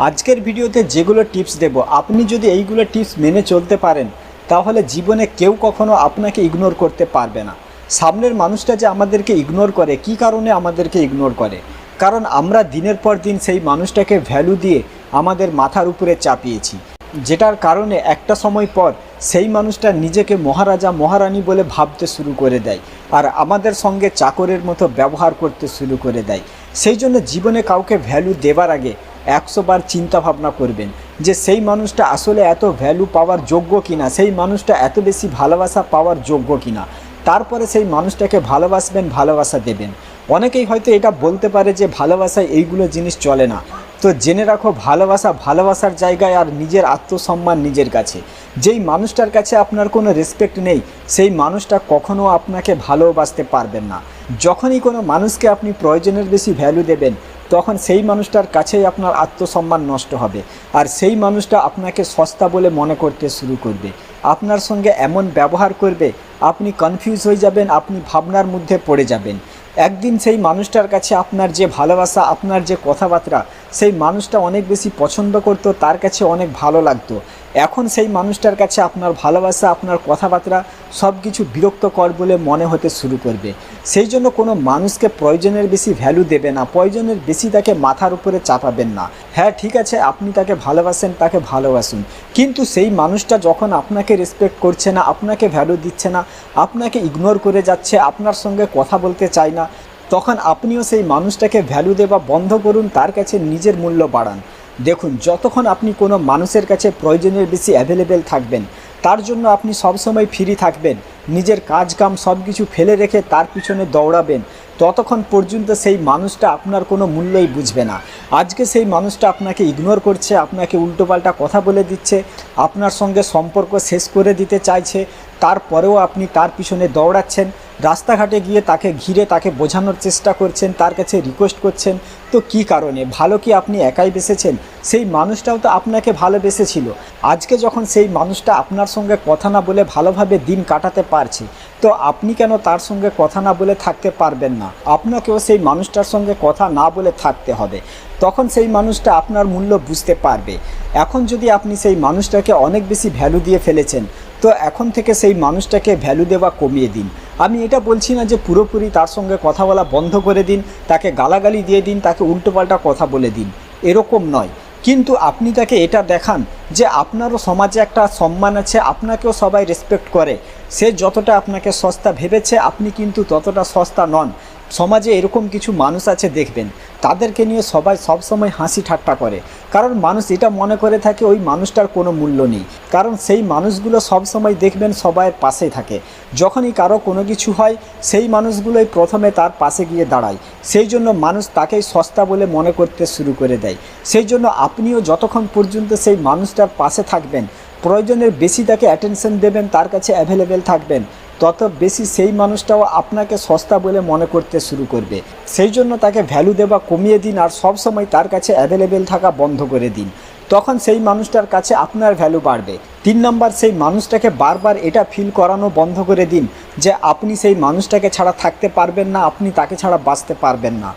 আজকের ভিডিওতে যেগুলো টিপস দেব, আপনি যদি এইগুলো টিপস মেনে চলতে পারেন তাহলে জীবনে কেউ কখনো আপনাকে ইগনোর করতে পারবে না। সামনের মানুষটা যে আমাদেরকে ইগনোর করে, কি কারণে আমাদেরকে ইগনোর করে? কারণ আমরা দিনের পর দিন সেই মানুষটাকে ভ্যালু দিয়ে আমাদের মাথার উপরে চাপিয়েছি, যেটার কারণে একটা সময় পর সেই মানুষটা নিজেকে মহারাজা মহারানী বলে ভাবতে শুরু করে দেয় আর আমাদের সঙ্গে চাকরের মতো ব্যবহার করতে শুরু করে দেয়। সেই জন্য জীবনে কাউকে ভ্যালু দেবার আগে 100 বার চিন্তা ভাবনা করবেন যে সেই মানুষটা আসলে এত ভ্যালু পাওয়ার যোগ্য কিনা, সেই মানুষটা এত বেশি ভালোবাসা পাওয়ার যোগ্য কিনা। তারপরে সেই মানুষটাকে ভালোবাসবেন, ভালোবাসা দেবেন। অনেকেই হয়তো এটা বলতে পারে যে ভালোবাসায় এইগুলো জিনিস চলে না। তো জেনে রাখো, ভালোবাসা ভালোবাসার জায়গায় আর নিজের আত্মসম্মান নিজের কাছে। যেই মানুষটার কাছে আপনার কোনো রেসপেক্ট নেই সেই মানুষটা কখনো আপনাকে ভালোবাসতে পারবেন না। যখনই কোনো মানুষকে আপনি প্রয়োজনের বেশি ভ্যালু দেবেন তখন সেই মানুষটার কাছেই আপনার আত্মসম্মান নষ্ট হবে আর সেই মানুষটা আপনাকে সস্তা বলে মনে করতে শুরু করবে, আপনার সঙ্গে এমন ব্যবহার করবে আপনি কনফিউজ হয়ে যাবেন, আপনি ভাবনার মধ্যে পড়ে যাবেন। একদিন সেই মানুষটার কাছে আপনার যে ভালোবাসা, আপনার যে কথাবার্তা সেই মানুষটা অনেক বেশি পছন্দ করতো, তার কাছে অনেক ভালো লাগতো। এখন সেই মানুষটার কাছে আপনার ভালোবাসা, আপনার কথাবার্তা সব কিছু বিরক্তকর বলে মনে হতে শুরু করবে। সেই জন্য কোনো মানুষকে প্রয়োজনের বেশি ভ্যালু দেবে না, প্রয়োজনের বেশি তাকে মাথার উপরে চাপাবেন না। হ্যাঁ ঠিক আছে, আপনি তাকে ভালোবাসেন, তাকে ভালোবাসুন, কিন্তু সেই মানুষটা যখন আপনাকে রেসপেক্ট করছে না, আপনাকে ভ্যালু দিচ্ছে না, আপনাকে ইগনোর করে যাচ্ছে, আপনার সঙ্গে কথা বলতে চায় না, তখন আপনিও সেই মানুষটাকে ভ্যালু দেওয়া বন্ধ করুন, তার কাছে নিজের মূল্য বাড়ান। দেখুন, যতক্ষণ আপনি কোনো মানুষের কাছে প্রয়োজনের বেশি অ্যাভেলেবেল থাকবেন তার জন্য আপনি সবসময় ফ্রি থাকবেন, নিজের কাজ কাম সব কিছু ফেলে রেখে তার পিছনে দৌড়াবেন, ততক্ষণ পর্যন্ত সেই মানুষটা আপনার কোনো মূল্যই বুঝবে না। আজকে সেই মানুষটা আপনাকে ইগনোর করছে, আপনাকে উল্টোপাল্টা কথা বলে দিচ্ছে, আপনার সঙ্গে সম্পর্ক শেষ করে দিতে চাইছে, তারপরেও আপনি তার পিছনে দৌড়াচ্ছেন, রাস্তাঘাটে গিয়ে তাকে ঘিরে তাকে বোঝানোর চেষ্টা করছেন, তার কাছে রিকোয়েস্ট করছেন। তো কি কারণে? ভালো কি আপনি একাই বেসেছেন? সেই মানুষটাও তো আপনাকে ভালোবেসেছিল। আজকে যখন সেই মানুষটা আপনার সঙ্গে কথা না বলে ভালোভাবে দিন কাটাতে পারছে, তো আপনি কেন তার সঙ্গে কথা না বলে থাকতে পারবেন না? আপনাকেও সেই মানুষটার সঙ্গে কথা না বলে থাকতে হবে, তখন সেই মানুষটা আপনার মূল্য বুঝতে পারবে। এখন যদি আপনি সেই মানুষটাকে অনেক বেশি ভ্যালু দিয়ে ফেলেছেন, তো এখন থেকে সেই মানুষটাকে ভ্যালু দেওয়া কমিয়ে দিন। আমি এটা বলছি না যে পুরোপুরি তার সঙ্গে কথা বলা বন্ধ করে দিন, তাকে গালাগালি দিয়ে দিন, তাকে উল্টোপাল্টা কথা বলে দিন, এরকম নয়। কিন্তু আপনি তাকে এটা দেখান যে আপনারও সমাজে একটা সম্মান আছে, আপনাকেও সবাই রেসপেক্ট করে। সে যতটা আপনাকে সস্তা ভেবেছে আপনি কিন্তু ততটা সস্তা নন। সমাজে এরকম কিছু মানুষ আছে দেখবেন, তাদেরকে নিয়ে সবাই সবসময় হাসি ঠাট্টা করে, কারণ মানুষ এটা মনে করে থাকে ওই মানুষটার কোনো মূল্য নেই। কারণ সেই মানুষগুলো সবসময় দেখবেন সবাই পাশে থাকে, যখনই কারো কোনো কিছু হয় সেই মানুষগুলোই প্রথমে তার পাশে গিয়ে দাঁড়ায়, সেই জন্য মানুষ তাকেই সস্তা বলে মনে করতে শুরু করে দেয়। সেই জন্য আপনিও যতক্ষণ পর্যন্ত সেই মানুষটার পাশে থাকবেন, প্রয়োজনের বেশি তাকে অ্যাটেনশন দেবেন, তার কাছে অ্যাভেলেবেল থাকবেন, তত বেশি সেই মানুষটাও আপনাকে সস্তা বলে মনে করতে শুরু করবে। সেই জন্য তাকে ভ্যালু দেওয়া কমিয়ে দিন আর সব সময় তার কাছে অ্যাভেলেবেল থাকা বন্ধ করে দিন, তখন সেই মানুষটার কাছে আপনার ভ্যালু বাড়বে। 3 নম্বর, সেই মানুষটাকে বারবার এটা ফিল করানো বন্ধ করে দিন যে আপনি সেই মানুষটাকে ছাড়া থাকতে পারবেন না, আপনি তাকে ছাড়া বাঁচতে পারবেন না।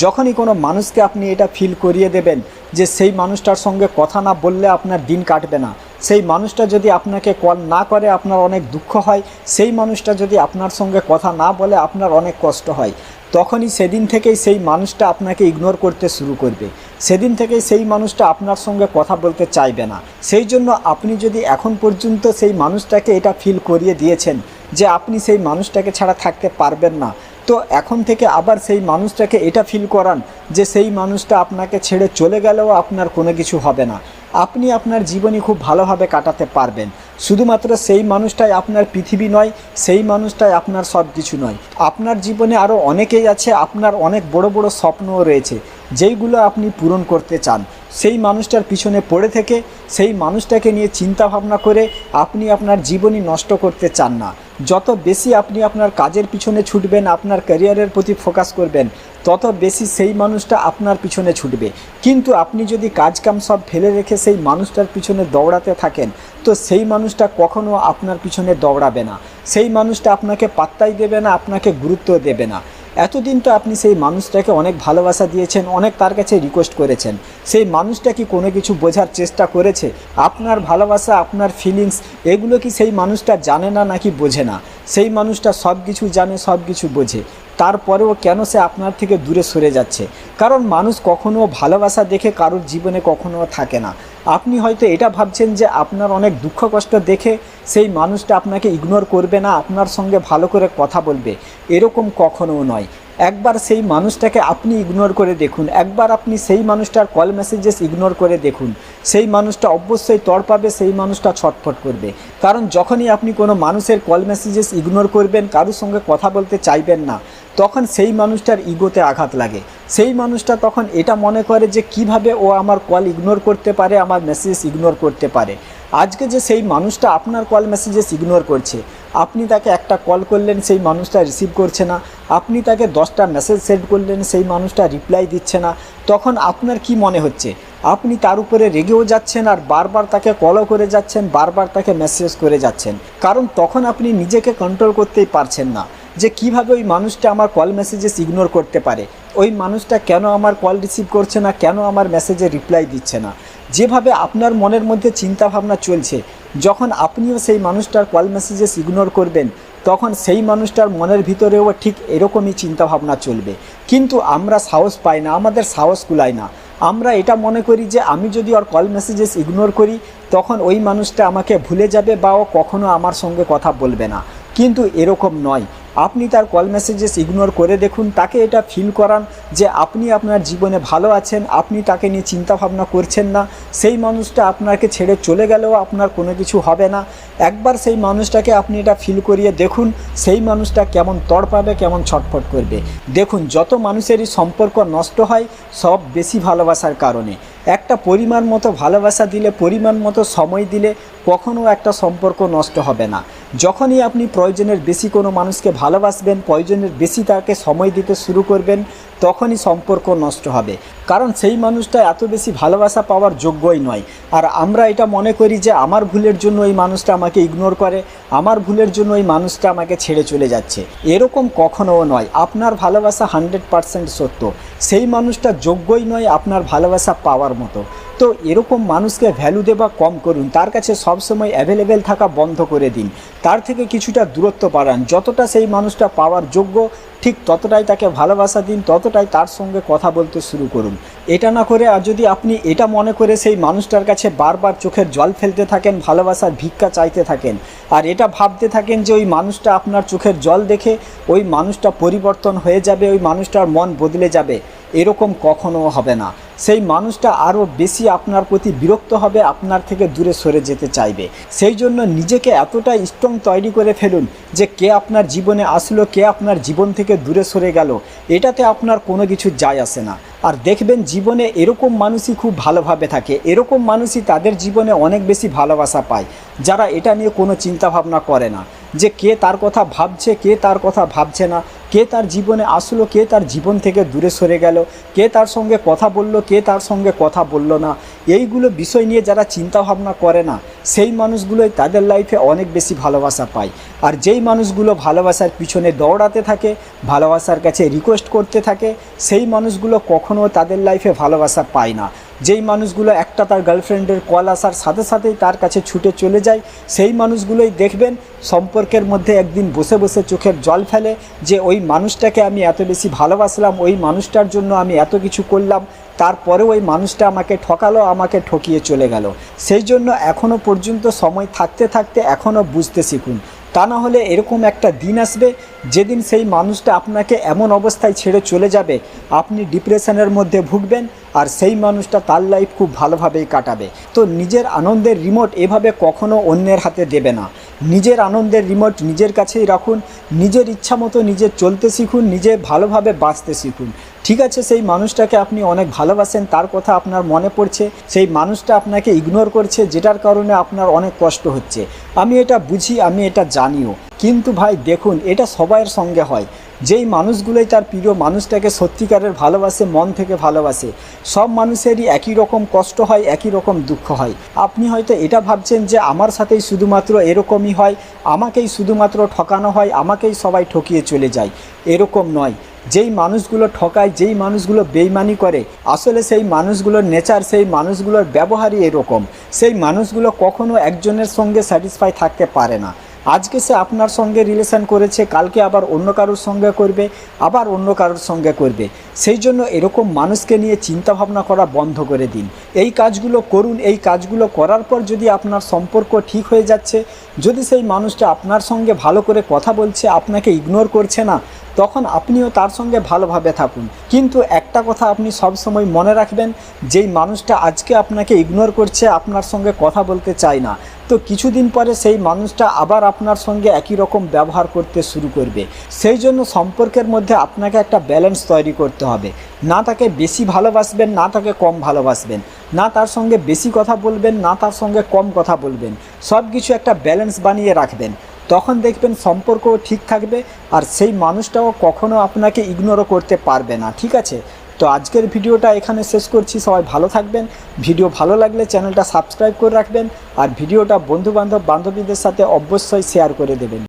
যখনই কোনো মানুষকে আপনি এটা ফিল করিয়ে দেবেন যে সেই মানুষটার সঙ্গে কথা না বললে আপনার দিন কাটবে না, সেই মানুষটা যদি আপনাকে কল না করে আপনার অনেক দুঃখ হয়, সেই মানুষটা যদি আপনার সঙ্গে কথা না বলে আপনার অনেক কষ্ট হয়, তখনই সেদিন থেকেই সেই মানুষটা আপনাকে ইগনোর করতে শুরু করবে, সেদিন থেকেই সেই মানুষটা আপনার সঙ্গে কথা বলতে চাইবে না। সেই জন্য আপনি যদি এখন পর্যন্ত সেই মানুষটাকে এটা ফিল করিয়ে দিয়েছেন যে আপনি সেই মানুষটাকে ছাড়া থাকতে পারবেন না, তো এখন থেকে আবার সেই মানুষটাকে এটা ফিল করান যে সেই মানুষটা আপনাকে ছেড়ে চলে গেলেও আপনার কোনো কিছু হবে না, আপনি আপনার জীবনে খুব ভালোভাবে কাটাতে পারবেন। শুধুমাত্র সেই মানুষটাই আপনার পৃথিবী নয়, সেই মানুষটাই আপনার সব কিছু নয়। আপনার জীবনে আরও অনেকেই আছে, আপনার অনেক বড় বড় স্বপ্নও রয়েছে যেইগুলো আপনি পূরণ করতে চান। সেই মানুষটার পিছনে পড়ে থেকে সেই মানুষটাকে নিয়ে চিন্তা ভাবনা করে আপনি আপনার জীবনই নষ্ট করতে চান না। যত বেশি আপনি আপনার কাজের পিছনে ছুটবেন, আপনার ক্যারিয়ারের প্রতি ফোকাস করবেন, তত বেশি সেই মানুষটা আপনার পিছনে ছুটবে। কিন্তু আপনি যদি কাজকাম সব ফেলে রেখে সেই মানুষটার পিছনে দৌড়াতে থাকেন, তো সেই মানুষটা কখনো আপনার পিছনে দৌড়াবে না, সেই মানুষটা আপনাকে পাত্তাই দেবে না, আপনাকে গুরুত্ব দেবে না। এতদিন তো আপনি সেই মানুষটাকে অনেক ভালোবাসা দিয়েছেন, অনেক তার কাছে রিকোয়েস্ট করেছেন। সেই মানুষটা কি কোনো কিছু বোঝার চেষ্টা করেছে? আপনার ভালোবাসা, আপনার ফিলিংস, এগুলো কি সেই মানুষটা জানে না নাকি বোঝে না? সেই মানুষটা সব কিছু জানে, সব কিছু বোঝে, তারপরেও কেন সে আপনার থেকে দূরে সরে যাচ্ছে? কারণ মানুষ কখনো ভালোবাসা দেখে কারোর জীবনে কখনো থাকে না। আপনি হয়তো এটা ভাবছেন যে আপনার অনেক দুঃখ কষ্ট দেখে সেই মানুষটা আপনাকে ইগনোর করবে না, আপনার সঙ্গে ভালো করে কথা বলবে, এরকম কখনোও নয়। একবার সেই মানুষটাকে আপনি ইগনোর করে দেখুন, একবার আপনি সেই মানুষটার কল মেসেজেস ইগনোর করে দেখুন, সেই মানুষটা অবশ্যই তড়পাবে, সেই মানুষটা ছটফট করবে। কারণ যখনই আপনি কোনো মানুষের কল মেসেজেস ইগনোর করবেন, কারোর সঙ্গে কথা বলতে চাইবেন না, তখন সেই মানুষটার ইগোতে আঘাত লাগে। সেই মানুষটা তখন এটা মনে করে যে কিভাবে ও আমার কল ইগনোর করতে পারে, আমার মেসেজ ইগনোর করতে পারে। আজকে যে সেই মানুষটা আপনার কল মেসেজেস ইগনোর করছে, আপনি তাকে একটা কল করলেন, সেই মানুষটা রিসিভ করছে না, আপনি তাকে 10টা মেসেজ সেন্ড করলেন, সেই মানুষটা রিপ্লাই দিচ্ছে না, তখন আপনার কি মনে হচ্ছে? আপনি তার উপরে রেগেও যাচ্ছেন, আর বারবার তাকে কলও করে যাচ্ছেন, বারবার তাকে মেসেজ করে যাচ্ছেন। কারণ তখন আপনি নিজেকে কন্ট্রোল করতেই পারছেন না যে কিভাবে ওই মানুষটা আমার কল মেসেজেস ইগনোর করতে পারে, ওই মানুষটা কেন আমার কল রিসিভ করছে না, কেন আমার মেসেজে রিপ্লাই দিচ্ছে না। যেভাবে আপনার মনের মধ্যে চিন্তাভাবনা চলছে, যখন আপনিও সেই মানুষটার কল মেসেজেস ইগনোর করবেন, তখন সেই মানুষটার মনের ভিতরেও ঠিক এরকমই চিন্তাভাবনা চলবে। কিন্তু আমরা সাহস পাই না, আমাদের সাহস কুলায় না। আমরা এটা মনে করি যে আমি যদি ওর কল মেসেজেস ইগনোর করি, তখন ওই মানুষটা আমাকে ভুলে যাবে বা ও কখনো আমার সঙ্গে কথা বলবে না। কিন্তু এরকম নয়। আপনি তার কল মেসেজেস ইগনোর করে দেখুন, তাকে এটা ফিল করান যে আপনি আপনার জীবনে ভালো আছেন, আপনি তাকে নিয়ে চিন্তাভাবনা করছেন না, সেই মানুষটা আপনাকে ছেড়ে চলে গেলেও আপনার কোনো কিছু হবে না। একবার সেই মানুষটাকে আপনি এটা ফিল করিয়ে দেখুন, সেই মানুষটা কেমন তড়পাবে, কেমন ছটফট করবে। দেখুন, যত মানুষেরই সম্পর্ক নষ্ট হয় সব বেশি ভালোবাসার কারণে। একটা পরিমাণ মতো ভালোবাসা দিলে, পরিমাণ মতো সময় দিলে কখনও একটা সম্পর্ক নষ্ট হবে না। যখনই আপনি প্রয়োজনের বেশি কোনো মানুষকে ভালোবাসবেন, প্রয়োজনের বেশি তাকে সময় দিতে শুরু করবেন, তখনই সম্পর্ক নষ্ট হবে। কারণ সেই মানুষটা এত বেশি ভালোবাসা পাওয়ার যোগ্যই নয়। আর আমরা এটা মনে করি যে আমার ভুলের জন্য এই মানুষটা আমাকে ইগনোর করে, আমার ভুলের জন্য এই মানুষটা আমাকে ছেড়ে চলে যাচ্ছে। এরকম কখনোও নয়। আপনার ভালোবাসা 100% সত্য, সেই মানুষটা যোগ্যই নয় আপনার ভালোবাসা পাওয়ার মতো। তো এরকম মানুষকে ভ্যালু দেওয়া কম করুন, তার কাছে সবসময় অ্যাভেলেবেল থাকা বন্ধ করে দিন, তার থেকে কিছুটা দূরত্ব বাড়ান। যতটা সেই মানুষটা পাওয়ার যোগ্য, ঠিক ততটাই তাকে ভালোবাসা দিন, ততটাই তার সঙ্গে কথা বলতে শুরু করুন। এটা না করে, আর যদি আপনি এটা মনে করে সেই মানুষটার কাছে বারবার চোখের জল ফেলতে থাকেন, ভালোবাসার ভিক্ষা চাইতে থাকেন, আর এটা ভাবতে থাকেন যে ওই মানুষটা আপনার চোখের জল দেখে ওই মানুষটা পরিবর্তন হয়ে যাবে, ওই মানুষটার মন বদলে যাবে, এরকম কখনো হবে না। সেই মানুষটা আরও বেশি আপনার প্রতি বিরক্ত হবে, আপনার থেকে দূরে সরে যেতে চাইবে। সেই জন্য নিজেকে এতটা স্ট্রং তৈরি করে ফেলুন যে কে আপনার জীবনে আসলো, কে আপনার জীবন থেকে দূরে সরে গেল, এটাতে আপনার কোনো কিছু যায় আসে না। আর দেখবেন জীবনে এরকম মানুষই খুব ভালোভাবে থাকে, এরকম মানুষই তাদের জীবনে অনেক বেশি ভালোবাসা পায়, যারা এটা নিয়ে কোনো চিন্তাভাবনা করে না যে কে তার কথা ভাবছে, কে তার কথা ভাবছে না, কে তার জীবনে আসলো, কে তার জীবন থেকে দূরে সরে গেল, কে তার সঙ্গে কথা বলল, কে তার সঙ্গে কথা বলল না। এইগুলো বিষয় নিয়ে যারা চিন্তাভাবনা করে না, সেই মানুষগুলোই তাদের লাইফে অনেক বেশি ভালোবাসা পায়। আর যেই মানুষগুলো ভালোবাসার পিছনে দৌড়াতে থাকে, ভালোবাসার কাছে রিকোয়েস্ট করতে থাকে, সেই মানুষগুলো কখনো তাদের লাইফে ভালোবাসা পায় না। যেই মানুষগুলো একটা তার গার্লফ্রেন্ডের কল আসার সাথে সাথেই তার কাছে ছুটে চলে যায়, সেই মানুষগুলোই দেখবেন সম্পর্কের মধ্যে একদিন বসে বসে চোখের জল ফেলে যে ওই মানুষটাকে আমি এত বেশি ভালোবাসলাম, ওই মানুষটার জন্য আমি এত কিছু করলাম, তারপরে ওই মানুষটা আমাকে ঠকালো, আমাকে ঠকিয়ে চলে গেল। সেই জন্য এখনও পর্যন্ত সময় থাকতে থাকতে এখনও বুঝতে শিখুন। তা না হলে এরকম একটা দিন আসবে যেদিন সেই মানুষটা আপনাকে এমন অবস্থায় ছেড়ে চলে যাবে, আপনি ডিপ্রেশনের মধ্যে ভুগবেন, আর সেই মানুষটা তার লাইফ খুব ভালোভাবেই কাটাবে। তো নিজের আনন্দের রিমোট এভাবে কখনো অন্যের হাতে দেবে না। নিজের আনন্দের রিমোট নিজের কাছেই রাখুন, নিজের ইচ্ছা মতো নিজে চলতে শিখুন, নিজে ভালোভাবে বাঁচতে শিখুন। ঠিক আছে, সেই মানুষটাকে আপনি অনেক ভালোবাসেন, তার কথা আপনার মনে পড়ছে, সেই মানুষটা আপনাকে ইগনোর করছে, যেটার কারণে আপনার অনেক কষ্ট হচ্ছে। আমি এটা বুঝি, আমি এটা জানিও। কিন্তু ভাই দেখুন, এটা সবাইয়ের সঙ্গে হয়। যেই মানুষগুলোই তার প্রিয় মানুষটাকে সত্যিকারের ভালোবাসে, মন থেকে ভালোবাসে, সব মানুষেরই একই রকম কষ্ট হয়, একই রকম দুঃখ হয়। আপনি হয়তো এটা ভাবছেন যে আমার সাথেই শুধুমাত্র এরকমই হয়, আমাকেই শুধুমাত্র ঠকানো হয়, আমাকেই সবাই ঠকিয়ে চলে যায়। এরকম নয়। যেই মানুষগুলো ঠকায়, যেই মানুষগুলো বেইমানি করে, আসলে সেই মানুষগুলোর নেচার, সেই মানুষগুলোর ব্যবহারই এরকম। সেই মানুষগুলো কখনো একজনের সঙ্গে স্যাটিসফাই থাকতে পারে না। আজকে সে আপনার সঙ্গে রিলেশন করেছে, কালকে আবার অন্য কারোর সঙ্গে করবে, আবার অন্য কারোর সঙ্গে করবে। সেই জন্য এরকম মানুষকে নিয়ে চিন্তাভাবনা করা বন্ধ করে দিন। এই কাজগুলো করুন। এই কাজগুলো করার পর যদি আপনার সম্পর্ক ঠিক হয়ে যাচ্ছে, যদি সেই মানুষটা আপনার সঙ্গে ভালো করে কথা বলছে, আপনাকে ইগনোর করছে না, তখন আপনিও তার সঙ্গে ভালোভাবে থাকুন। কিন্তু একটা কথা আপনি সবসময় মনে রাখবেন, যেই মানুষটা আজকে আপনাকে ইগনোর করছে, আপনার সঙ্গে কথা বলতে চায় না, তো কিছুদিন পরে সেই মানুষটা আবার আপনার সঙ্গে একই রকম ব্যবহার করতে শুরু করবে। সেই জন্য সম্পর্কের মধ্যে আপনাকে একটা ব্যালেন্স তৈরি করতে হবে। না তাকে বেশি ভালোবাসবেন, না তাকে কম ভালোবাসবেন, না তার সঙ্গে বেশি কথা বলবেন, না তার সঙ্গে কম কথা বলবেন। সব কিছু একটা ব্যালেন্স বানিয়ে রাখবেন। তখন দেখবেন সম্পর্কও ঠিক থাকবে, আর সেই মানুষটাও কখনো আপনাকে ইগনোরও করতে পারবে না। ঠিক আছে? তো আজকের ভিডিওটা এখানে শেষ করছি। সবাই ভালো থাকবেন। ভিডিও ভালো লাগলে চ্যানেলটা সাবস্ক্রাইব করে রাখবেন, আর ভিডিওটা বন্ধুবান্ধব বান্ধবীদের সাথে অবশ্যই শেয়ার করে দেবেন।